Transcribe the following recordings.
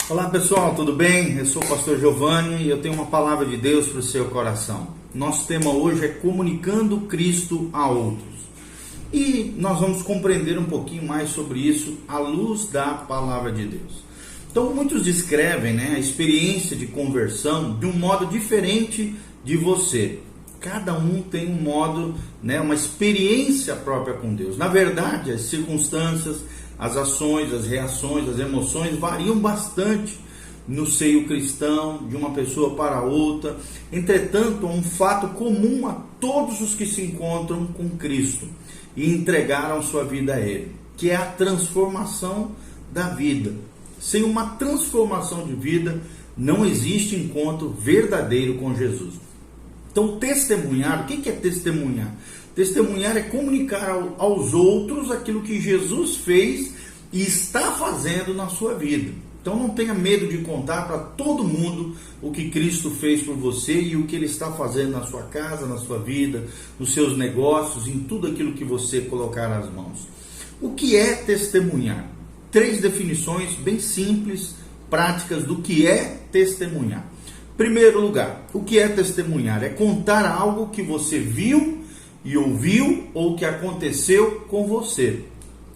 Olá pessoal, tudo bem? Eu sou o pastor Giovanni e eu tenho uma palavra de Deus para o seu coração. Nosso tema hoje é comunicando Cristo a outros. E nós vamos compreender um pouquinho mais sobre isso à luz da palavra de Deus. Então muitos descrevem a experiência de conversão de um modo diferente de você. Cada um tem um modo, uma experiência própria com Deus. Na verdade, as circunstâncias, as ações, as reações, as emoções variam bastante no seio cristão, de uma pessoa para outra. Entretanto, há um fato comum a todos os que se encontram com Cristo e entregaram sua vida a Ele, que é a transformação da vida. Sem uma transformação de vida, não existe encontro verdadeiro com Jesus. Então, testemunhar, o que é testemunhar? Testemunhar é comunicar aos outros aquilo que Jesus fez e está fazendo na sua vida. Então não tenha medo de contar para todo mundo o que Cristo fez por você e o que Ele está fazendo na sua casa, na sua vida, nos seus negócios, em tudo aquilo que você colocar as mãos. O que é testemunhar? 3 definições bem simples, práticas do que é testemunhar. Primeiro lugar, o que é testemunhar? É contar algo que você viu e ouviu ou que aconteceu com você.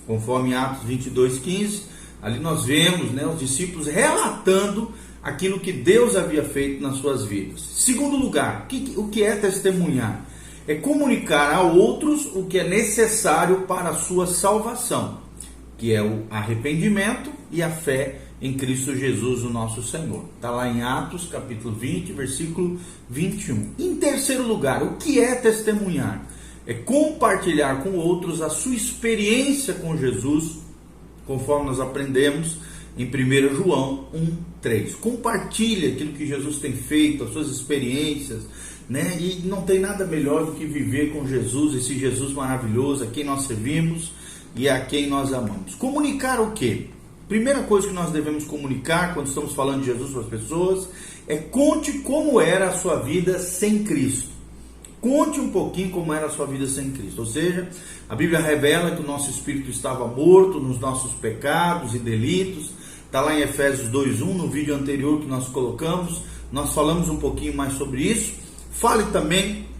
Conforme Atos 22:15, ali nós vemos os discípulos relatando aquilo que Deus havia feito nas suas vidas. Segundo lugar, o que é testemunhar? É comunicar a outros o que é necessário para a sua salvação, que é o arrependimento e a fé em Cristo Jesus, o nosso Senhor. Está lá em Atos, capítulo 20, versículo 21. Em terceiro lugar, o que é testemunhar? É compartilhar com outros a sua experiência com Jesus, conforme nós aprendemos em 1 João 1:3. Compartilhe aquilo que Jesus tem feito, as suas experiências, E não tem nada melhor do que viver com Jesus, esse Jesus maravilhoso, a quem nós servimos e a quem nós amamos. Comunicar o quê? Primeira coisa que nós devemos comunicar quando estamos falando de Jesus para as pessoas é: conte como era a sua vida sem Cristo. Conte um pouquinho como era a sua vida sem Cristo. Ou seja, a Bíblia revela que o nosso espírito estava morto nos nossos pecados e delitos. Está lá em Efésios 2:1, no vídeo anterior que nós colocamos, nós falamos um pouquinho mais sobre isso. Fale também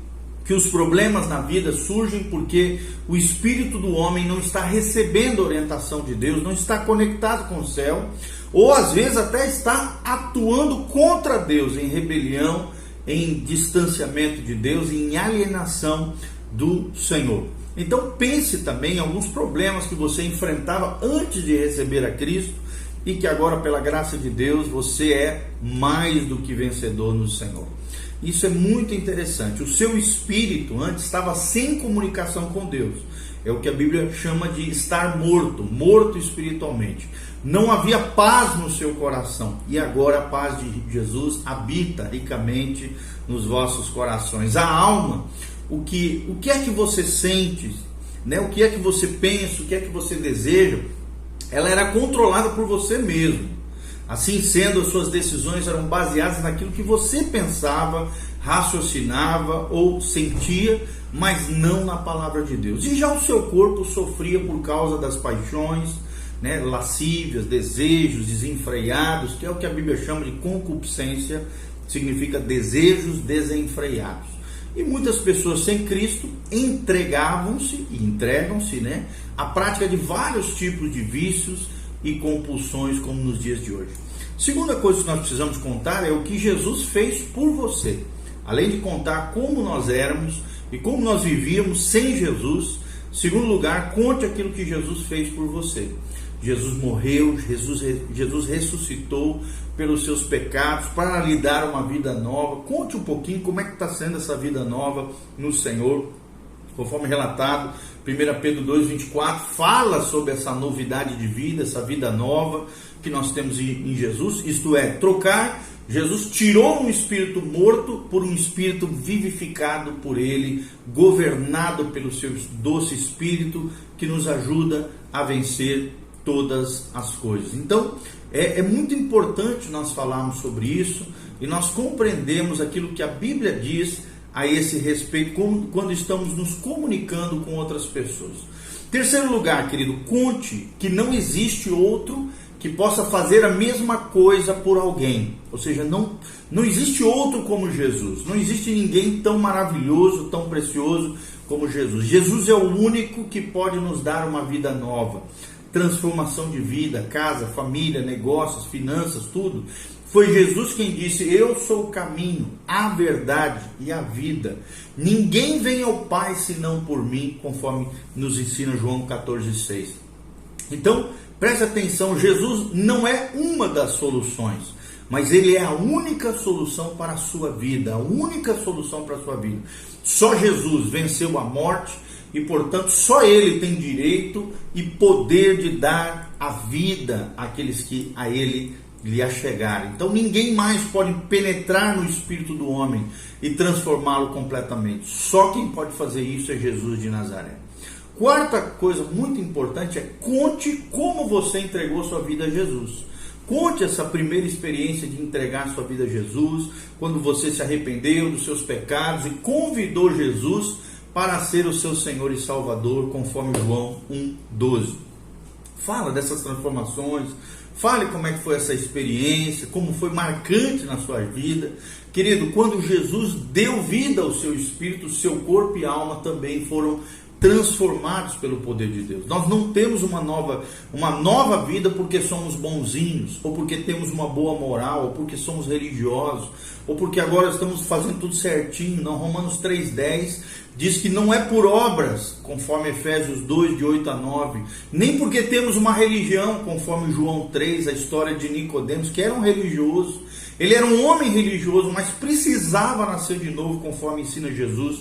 que os problemas na vida surgem porque o espírito do homem não está recebendo a orientação de Deus, não está conectado com o céu, ou às vezes até está atuando contra Deus, em rebelião, em distanciamento de Deus, em alienação do Senhor. Então pense também em alguns problemas que você enfrentava antes de receber a Cristo e que agora, pela graça de Deus, você é mais do que vencedor no Senhor. Isso é muito interessante. O seu espírito antes estava sem comunicação com Deus. É o que a Bíblia chama de estar morto espiritualmente. Não havia paz no seu coração. E agora a paz de Jesus habita ricamente nos vossos corações. A alma, o que é que você sente, o que é que você pensa, o que é que você deseja, ela era controlada por você mesmo. Assim sendo, as suas decisões eram baseadas naquilo que você pensava, raciocinava ou sentia, mas não na palavra de Deus. E já o seu corpo sofria por causa das paixões, lascívias, desejos desenfreados, que é o que a Bíblia chama de concupiscência, significa desejos desenfreados. E muitas pessoas sem Cristo entregavam-se e entregam-se à prática de vários tipos de vícios e compulsões, como nos dias de hoje. Segunda coisa que nós precisamos contar é o que Jesus fez por você. Além de contar como nós éramos e como nós vivíamos sem Jesus, segundo lugar, conte aquilo que Jesus fez por você. Jesus morreu, Jesus ressuscitou pelos seus pecados para lhe dar uma vida nova. Conte um pouquinho como é que está sendo essa vida nova no Senhor. Conforme relatado, 1 Pedro 2:24 fala sobre essa novidade de vida, essa vida nova que nós temos em Jesus, isto é, trocar. Jesus tirou um espírito morto por um espírito vivificado por Ele, governado pelo seu doce espírito que nos ajuda a vencer todas as coisas. Então, é muito importante nós falarmos sobre isso e nós compreendemos aquilo que a Bíblia diz a esse respeito quando estamos nos comunicando com outras pessoas. Terceiro lugar, querido, conte que não existe outro que possa fazer a mesma coisa por alguém. Ou seja, não existe outro como Jesus. Não existe ninguém tão maravilhoso, tão precioso como Jesus. Jesus é o único que pode nos dar uma vida nova. Transformação de vida, casa, família, negócios, finanças, tudo. Foi Jesus quem disse: eu sou o caminho, a verdade e a vida. Ninguém vem ao Pai senão por mim, conforme nos ensina João 14,6. Então, preste atenção, Jesus não é uma das soluções, mas Ele é a única solução para a sua vida, a única solução para a sua vida. Só Jesus venceu a morte e, portanto, só Ele tem direito e poder de dar a vida àqueles que a Ele lhe achegarem. Então, ninguém mais pode penetrar no espírito do homem e transformá-lo completamente. Só quem pode fazer isso é Jesus de Nazaré. Quarta coisa muito importante é: conte como você entregou sua vida a Jesus. Conte essa primeira experiência de entregar sua vida a Jesus, quando você se arrependeu dos seus pecados e convidou Jesus para ser o seu Senhor e Salvador, conforme João 1,12. Fala dessas transformações, fale como é que foi essa experiência, como foi marcante na sua vida. Querido, quando Jesus deu vida ao seu espírito, seu corpo e alma também foram transformados pelo poder de Deus. Nós não temos uma nova vida porque somos bonzinhos, ou porque temos uma boa moral, ou porque somos religiosos, ou porque agora estamos fazendo tudo certinho. Não, Romanos 3,10 diz que não é por obras, conforme Efésios 2, de 8 a 9, nem porque temos uma religião, conforme João 3, a história de Nicodemos, que era um religioso. Ele era um homem religioso, mas precisava nascer de novo, conforme ensina Jesus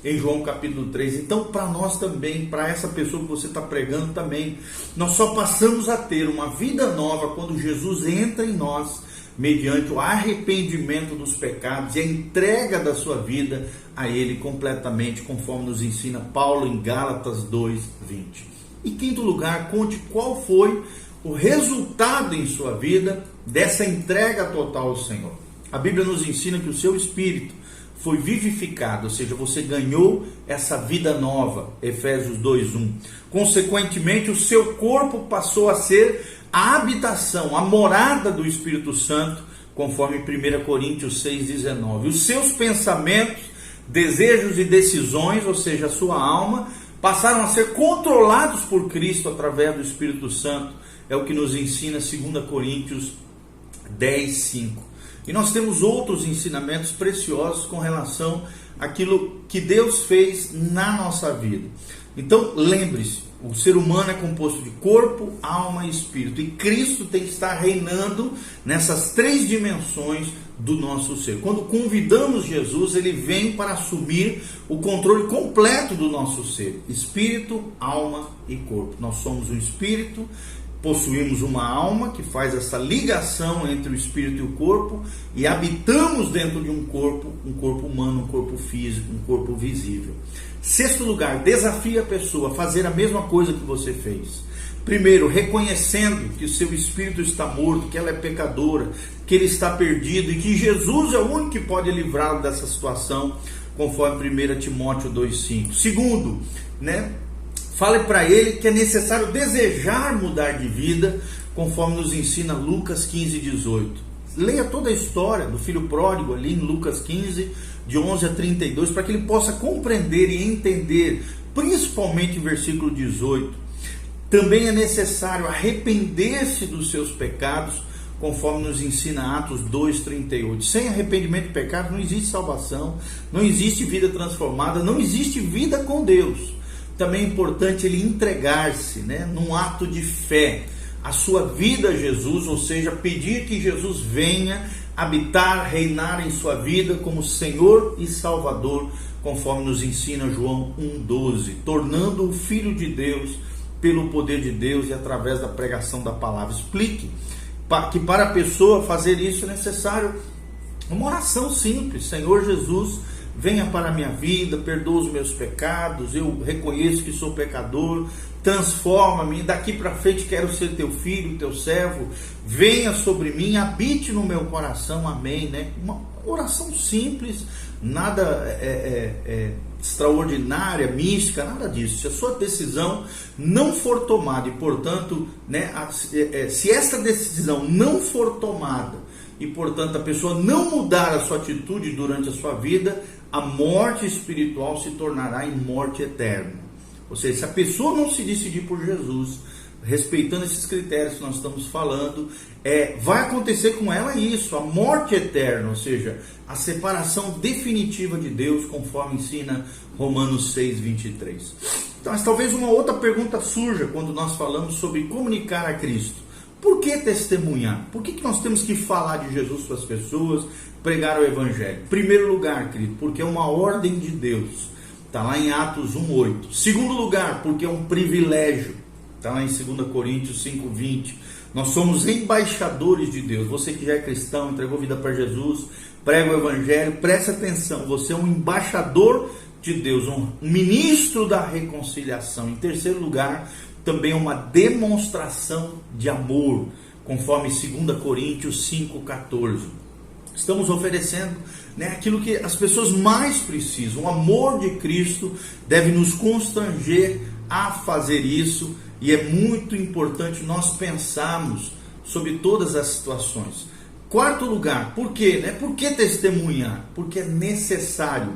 em João capítulo 3. Então, para nós também, para essa pessoa que você está pregando também, nós só passamos a ter uma vida nova quando Jesus entra em nós, mediante o arrependimento dos pecados e a entrega da sua vida a Ele completamente, conforme nos ensina Paulo em Gálatas 2:20. E quinto lugar, conte qual foi o resultado em sua vida dessa entrega total ao Senhor. A Bíblia nos ensina que o seu espírito foi vivificado, ou seja, você ganhou essa vida nova, Efésios 2:1. Consequentemente, o seu corpo passou a ser a habitação, a morada do Espírito Santo, conforme 1 Coríntios 6:19. Os seus pensamentos, desejos e decisões, ou seja, a sua alma, passaram a ser controlados por Cristo através do Espírito Santo. É o que nos ensina 2 Coríntios 10:5. E nós temos outros ensinamentos preciosos com relação àquilo que Deus fez na nossa vida. Então, lembre-se, o ser humano é composto de corpo, alma e espírito. E Cristo tem que estar reinando nessas três dimensões do nosso ser. Quando convidamos Jesus, Ele vem para assumir o controle completo do nosso ser. Espírito, alma e corpo. Nós somos um espírito, possuímos uma alma que faz essa ligação entre o espírito e o corpo, e habitamos dentro de um corpo humano, um corpo físico, um corpo visível. Sexto lugar, desafie a pessoa a fazer a mesma coisa que você fez. Primeiro, reconhecendo que o seu espírito está morto, que ela é pecadora, que ele está perdido e que Jesus é o único que pode livrá-lo dessa situação, conforme 1 Timóteo 2,5. Segundo, fale para ele que é necessário desejar mudar de vida, conforme nos ensina Lucas 15:18. Leia toda a história do filho pródigo ali em Lucas 15, de 11 a 32, para que ele possa compreender e entender, principalmente em versículo 18. Também é necessário arrepender-se dos seus pecados, conforme nos ensina Atos 2:38. Sem arrependimento de pecados não existe salvação, não existe vida transformada, não existe vida com Deus. Também é importante ele entregar-se, num ato de fé, a sua vida a Jesus, ou seja, pedir que Jesus venha habitar, reinar em sua vida como Senhor e Salvador, conforme nos ensina João 1:12, tornando-o Filho de Deus pelo poder de Deus e através da pregação da palavra. Explique que para a pessoa fazer isso é necessário uma oração simples: Senhor Jesus, venha para a minha vida, perdoa os meus pecados, eu reconheço que sou pecador, transforma-me, daqui para frente quero ser teu filho, teu servo, venha sobre mim, habite no meu coração, amém, né? Uma oração simples, nada extraordinária, mística, nada disso. Se a sua decisão não for tomada e, portanto, né, se essa decisão não for tomada e, portanto, a pessoa não mudar a sua atitude durante a sua vida, a morte espiritual se tornará em morte eterna. Ou seja, se a pessoa não se decidir por Jesus, respeitando esses critérios que nós estamos falando, vai acontecer com ela isso, a morte eterna, ou seja, a separação definitiva de Deus, conforme ensina Romanos 6:23. Então, mas talvez uma outra pergunta surja quando nós falamos sobre comunicar a Cristo. Por que testemunhar? Por que nós temos que falar de Jesus para as pessoas, pregar o Evangelho? Em primeiro lugar, querido, porque é uma ordem de Deus. Está lá em Atos 1:8. Segundo lugar, porque é um privilégio. Está lá em 2 Coríntios 5:20. Nós somos embaixadores de Deus. Você que já é cristão, entregou vida para Jesus, prega o Evangelho, preste atenção. Você é um embaixador de Deus, um ministro da reconciliação. Em terceiro lugar, também é uma demonstração de amor, conforme 2 Coríntios 5:14. Estamos oferecendo, né, aquilo que as pessoas mais precisam. O amor de Cristo deve nos constranger a fazer isso, e é muito importante nós pensarmos sobre todas as situações. Quarto lugar, por quê? Por que testemunhar? Porque é necessário.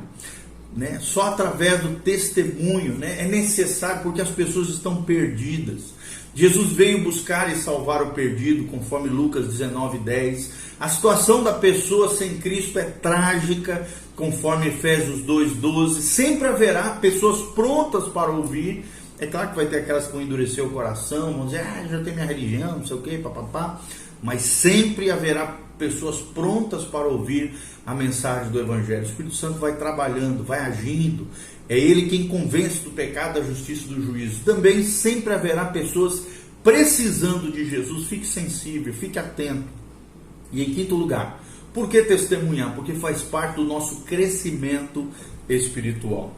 Só através do testemunho, é necessário, porque as pessoas estão perdidas. Jesus veio buscar e salvar o perdido, conforme Lucas 19:10. A situação da pessoa sem Cristo é trágica, conforme Efésios 2:12. Sempre haverá pessoas prontas para ouvir. É claro que vai ter aquelas que vão endurecer o coração, vão dizer, já tem minha religião, não sei o que, papapá. Mas sempre haverá pessoas prontas para ouvir a mensagem do Evangelho. O Espírito Santo vai trabalhando, vai agindo. É Ele quem convence do pecado, da justiça e do juízo. Também sempre haverá pessoas precisando de Jesus. Fique sensível, fique atento. E em quinto lugar, por que testemunhar? Porque faz parte do nosso crescimento espiritual.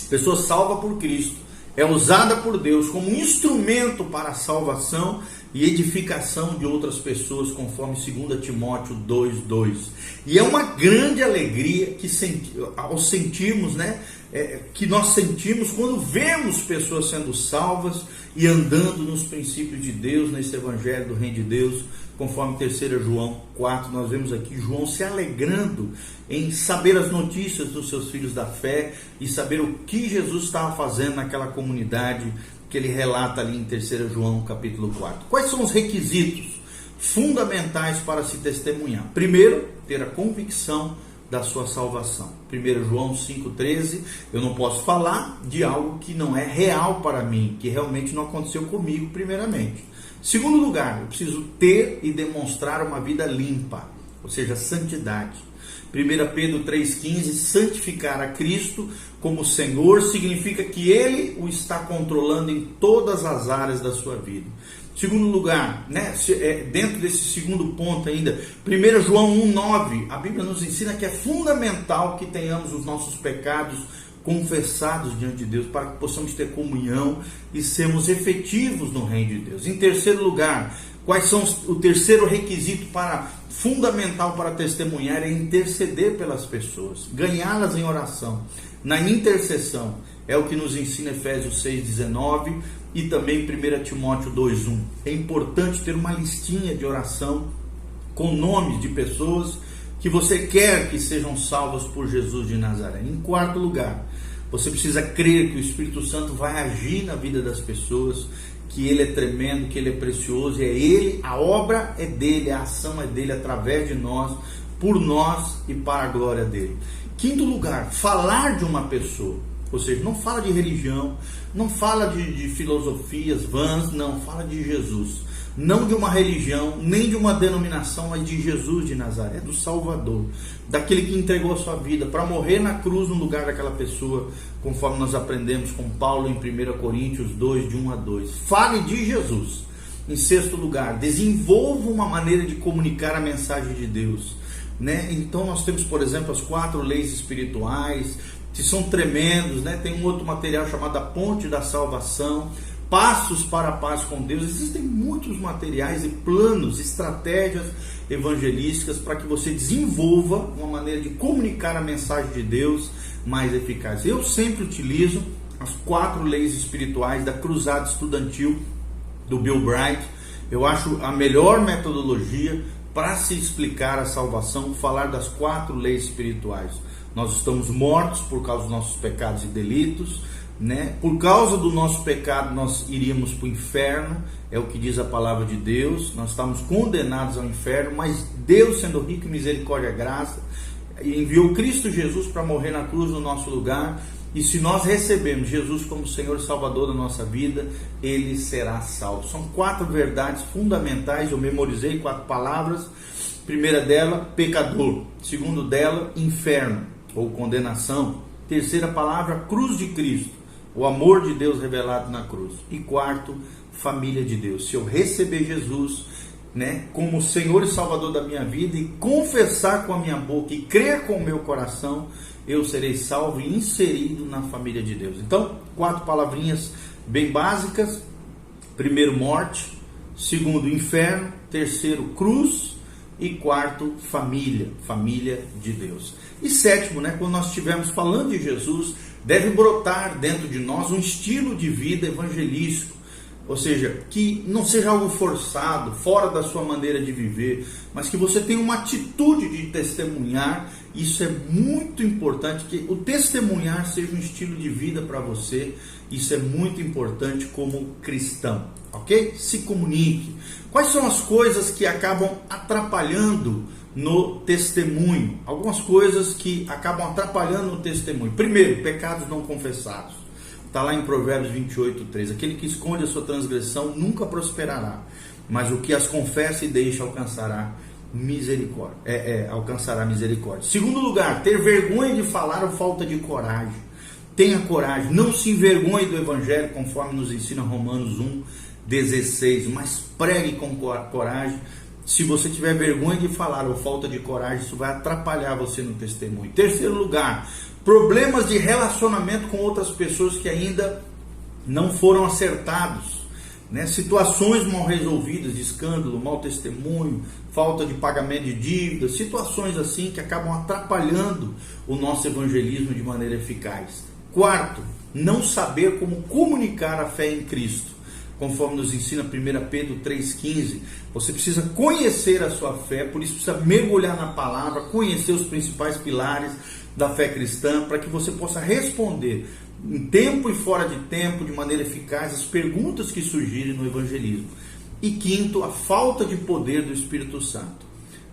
Pessoa salva por Cristo é usada por Deus como um instrumento para a salvação e edificação de outras pessoas, conforme 2 Timóteo 2:2. E é uma grande alegria que ao sentirmos, que nós sentimos quando vemos pessoas sendo salvas e andando nos princípios de Deus, nesse Evangelho do Reino de Deus, conforme 3 João 4, nós vemos aqui João se alegrando em saber as notícias dos seus filhos da fé e saber o que Jesus estava fazendo naquela comunidade que ele relata ali em 3 João capítulo 4. Quais são os requisitos fundamentais para se testemunhar? Primeiro, ter a convicção da sua salvação. 1 João 5,13, eu não posso falar de algo que não é real para mim, que realmente não aconteceu comigo primeiramente. Segundo lugar, eu preciso ter e demonstrar uma vida limpa, ou seja, santidade. 1 Pedro 3,15, santificar a Cristo como Senhor significa que Ele o está controlando em todas as áreas da sua vida. Segundo lugar, dentro desse segundo ponto ainda, 1 João 1,9, a Bíblia nos ensina que é fundamental que tenhamos os nossos pecados confessados diante de Deus, para que possamos ter comunhão e sermos efetivos no reino de Deus. Em terceiro lugar, quais são o terceiro requisito fundamental para testemunhar? É interceder pelas pessoas, ganhá-las em oração, na intercessão. É o que nos ensina Efésios 6,19 e também 1 Timóteo 2,1. É importante ter uma listinha de oração com nomes de pessoas que você quer que sejam salvas por Jesus de Nazaré. Em quarto lugar, você precisa crer que o Espírito Santo vai agir na vida das pessoas, que Ele é tremendo, que Ele é precioso, e é Ele, a obra é dEle, a ação é dEle através de nós, por nós e para a glória dEle. Quinto lugar, falar de uma pessoa, ou seja, não fala de religião, não fala de filosofias vãs, não, fala de Jesus. Não de uma religião, nem de uma denominação, mas de Jesus de Nazaré, do Salvador, daquele que entregou a sua vida para morrer na cruz no lugar daquela pessoa, conforme nós aprendemos com Paulo em 1 Coríntios 2, de 1 a 2. Fale de Jesus. Em sexto lugar, desenvolva uma maneira de comunicar a mensagem de Deus. Então nós temos, por exemplo, as 4 leis espirituais, que são tremendos, Tem um outro material chamado A Ponte da Salvação. passos para a paz com Deus. Existem muitos materiais e planos, estratégias evangelísticas para que você desenvolva uma maneira de comunicar a mensagem de Deus mais eficaz. Eu sempre utilizo as 4 leis espirituais da Cruzada Estudantil do Bill Bright. Eu acho a melhor metodologia para se explicar a salvação, falar das 4 leis espirituais. Nós estamos mortos por causa dos nossos pecados e delitos, né? Por causa do nosso pecado nós iríamos para o inferno, é o que diz a palavra de Deus. Nós estamos condenados ao inferno, mas Deus, sendo rico em misericórdia e graça, enviou Cristo Jesus para morrer na cruz no nosso lugar. E se nós recebemos Jesus como Senhor e Salvador da nossa vida, Ele será salvo. São 4 verdades fundamentais. Eu memorizei 4 palavras. Primeira dela, pecador. Segundo dela, inferno ou condenação. Terceira palavra, cruz de Cristo, o amor de Deus revelado na cruz. E quarto, família de Deus. Se eu receber Jesus, né, como Senhor e Salvador da minha vida e confessar com a minha boca e crer com o meu coração, eu serei salvo e inserido na família de Deus. Então, 4 palavrinhas bem básicas. Primeiro, morte. Segundo, inferno. Terceiro, cruz. E quarto, família de Deus. E sétimo, né, quando nós estivermos falando de Jesus, deve brotar dentro de nós um estilo de vida evangelístico. Ou seja, que não seja algo forçado, fora da sua maneira de viver, mas que você tenha uma atitude de testemunhar. Isso é muito importante, que o testemunhar seja um estilo de vida para você. Isso é muito importante como cristão, ok? Se comunique. Quais são as coisas que acabam atrapalhando no testemunho? Algumas coisas que acabam atrapalhando no testemunho. Primeiro, pecados não confessados. Está lá em Provérbios 28:3. Aquele que esconde a sua transgressão nunca prosperará, mas o que as confessa e deixa alcançará misericórdia. Alcançará misericórdia. Segundo lugar, ter vergonha de falar ou falta de coragem. Tenha coragem, não se envergonhe do Evangelho, conforme nos ensina Romanos 1:16, mas pregue com coragem. Se você tiver vergonha de falar ou falta de coragem, isso vai atrapalhar você no testemunho. Terceiro lugar, problemas de relacionamento com outras pessoas que ainda não foram acertados, né? Situações mal resolvidas, de escândalo, mau testemunho, falta de pagamento de dívidas, situações assim que acabam atrapalhando o nosso evangelismo de maneira eficaz. Quarto, não saber como comunicar a fé em Cristo. Conforme nos ensina 1 Pedro 3,15, você precisa conhecer a sua fé, por isso precisa mergulhar na palavra, conhecer os principais pilares da fé cristã, para que você possa responder em tempo e fora de tempo, de maneira eficaz, as perguntas que surgirem no evangelismo. E quinto, a falta de poder do Espírito Santo,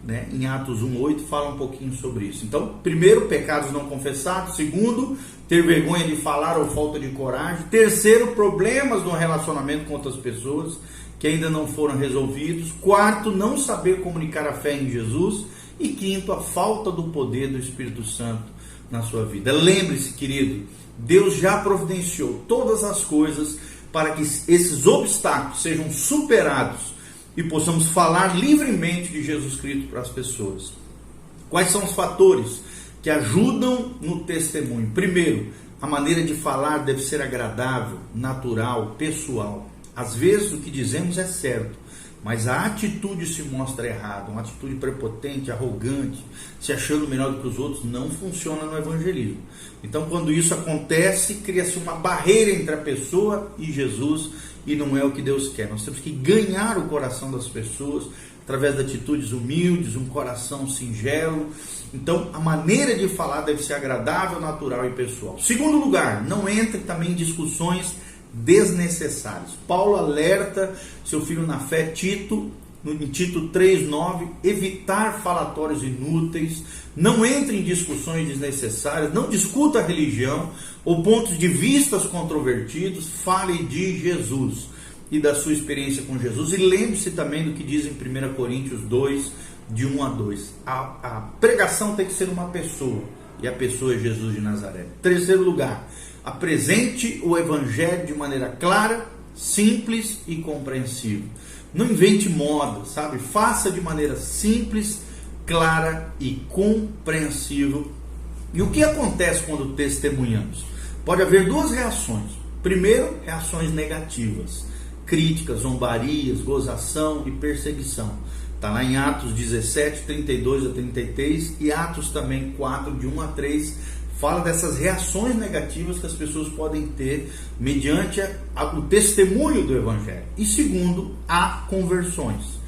né? Em Atos 1:8 fala um pouquinho sobre isso. Então, primeiro, pecados não confessados. Segundo, ter vergonha de falar ou falta de coragem. Terceiro, problemas no relacionamento com outras pessoas que ainda não foram resolvidos. Quarto, não saber comunicar a fé em Jesus. E quinto, a falta do poder do Espírito Santo na sua vida. Lembre-se, querido, Deus já providenciou todas as coisas para que esses obstáculos sejam superados e possamos falar livremente de Jesus Cristo para as pessoas. Quais são os fatores que ajudam no testemunho? Primeiro, a maneira de falar deve ser agradável, natural, pessoal. Às vezes o que dizemos é certo, mas a atitude se mostra errada, uma atitude prepotente, arrogante, se achando melhor do que os outros, não funciona no evangelismo. Então, quando isso acontece, cria-se uma barreira entre a pessoa e Jesus, e não é o que Deus quer. Nós temos que ganhar o coração das pessoas através de atitudes humildes, um coração singelo. Então, a maneira de falar deve ser agradável, natural e pessoal. Segundo lugar, não entre também em discussões desnecessários. Paulo alerta seu filho na fé, Tito, em Tito 3:9, evitar falatórios inúteis, não entre em discussões desnecessárias, não discuta a religião ou pontos de vistas controvertidos, fale de Jesus e da sua experiência com Jesus. E lembre-se também do que diz em 1 Coríntios 2, de 1-2. A pregação tem que ser uma pessoa, e a pessoa é Jesus de Nazaré. Terceiro lugar, apresente o evangelho de maneira clara, simples e compreensível. Não invente moda, sabe? Faça de maneira simples, clara e compreensível. E o que acontece quando testemunhamos? Pode haver duas reações. Primeiro é ações negativas, críticas, zombarias, gozação e perseguição. Está lá em Atos 17, 32 a 33 e Atos também 4, de 1 a 3, fala dessas reações negativas que as pessoas podem ter mediante o testemunho do Evangelho. E segundo, há conversões,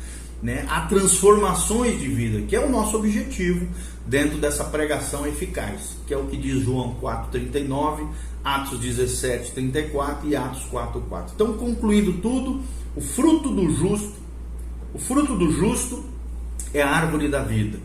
né? Há transformações de vida, que é o nosso objetivo dentro dessa pregação eficaz, que é o que diz João 4,39, Atos 17, 34 e Atos 4, 4. Então, concluindo tudo, o fruto do justo é a árvore da vida,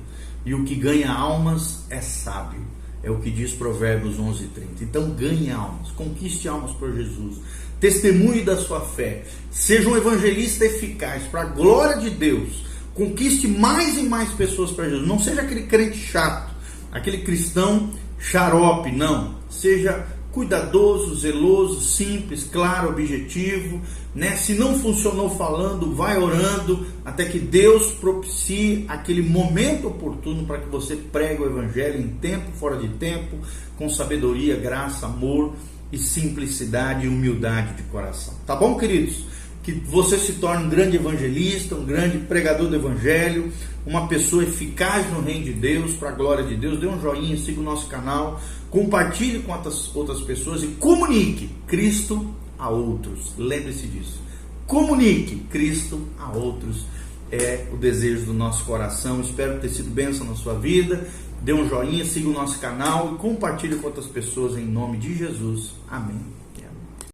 e o que ganha almas é sábio. É o que diz Provérbios 11:30. Então ganhe almas, conquiste almas por Jesus, testemunhe da sua fé, seja um evangelista eficaz para a glória de Deus, conquiste mais e mais pessoas para Jesus. Não seja aquele crente chato, aquele cristão xarope, não. Seja cuidadoso, zeloso, simples, claro, objetivo, né? Se não funcionou falando, vai orando até que Deus propicie aquele momento oportuno para que você pregue o evangelho em tempo, fora de tempo, com sabedoria, graça, amor e simplicidade e humildade de coração. Tá bom, queridos? Que você se torne um grande evangelista, um grande pregador do evangelho, uma pessoa eficaz no reino de Deus, para a glória de Deus. Dê um joinha, siga o nosso canal, compartilhe com outras pessoas e comunique Cristo a outros. Lembre-se disso. Comunique Cristo a outros. É o desejo do nosso coração. Espero ter sido bênção na sua vida. Dê um joinha, siga o nosso canal e compartilhe com outras pessoas em nome de Jesus. Amém.